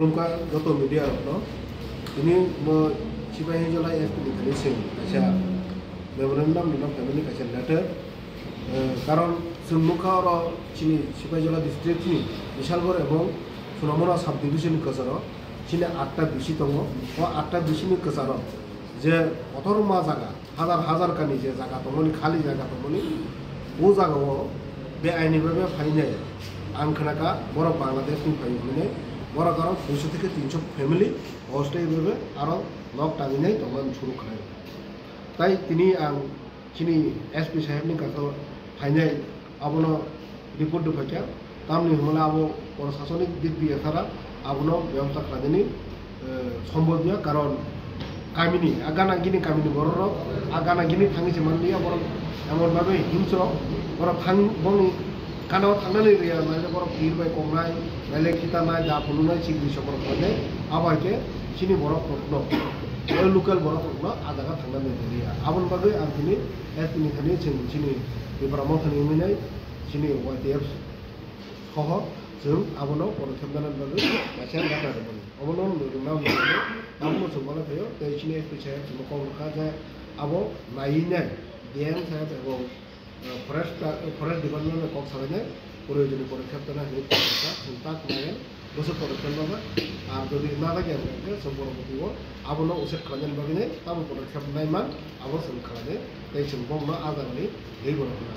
उनका गत मीडिया नो ini mo sipai jola FP ni sing kaisa memorandum ni family kaisa letter karon sumukha ro chini sipai jola district ni bishalgor ebong sunamora sub division kasaro chini 8টা বিসি tongo o 8টা বিসি ni kasaro je অথরমা জায়গা হাজার হাজার কানি যে জায়গা তমনি খালি জায়গা তমনি ও জায়গাও বে আইনি ভাবে ফাইনে আংখনাকা বড় বাংলাদেশ ni ফাইনে বড় কারণ 200 থেকে 300 ফ্যামিলি অস্থায়ী ভাবে আরো লক টাঙিনাই তখন শুরু খায় তাই তিনি আং চিনি এসপি সাহেবনি কাছে ফাইনাই আবনো রিপোর্ট দুফাইকা তামনি হমলা আবো প্রশাসনিক দিক দিয়ে ছাড়া আবনো ব্যবস্থা খাদেনি সম্ভব নয় কারণ কামিনি আগানাগিনি কামিনি বড় আগানাগিনি থাঙিছে মানলিয়া বড় এমনভাবে হিংস্র বড় থাং বং কানাও থাংনাनै রিয়া মানে বড় ভিড় কমনাই নাইলে খিতানাই দা ফুলুনাই চিংড়ি সকল খানে আবাইকে চিনি বড় প্রশ্ন লোকাল বড় প্রশ্ন আজাगा থাংনাनै রিয়া আবন বাগै आं दिनै एसपि खानि चिनि बेफोराव थानि मिनाय चिनि वाइटिएफ सह जों आबनाव पदक्षेप लानानै बागै मासे गाटारमोन अबनाव नुनाव नुनानै आबो सोंबाला फैयो दै चिनि एसपि साहेब समखौ रखा जाय आबो नायिने डिएम साहेब এবং फरेस्ट डिपार्टमेंट कक सालायनो प्रयोजनीय पदक्षेप लानो हायो चिंता खालामगोन बोसोर पदक्षेप लाबा आरो जुदि ना लागे जों बर'मतियाव आबनो उसेट खालामनायनि बागैनो आबो पदक्षेप नायमान आबो जों खालामनो दै जों बंनो आजारनि दै बर'फोरा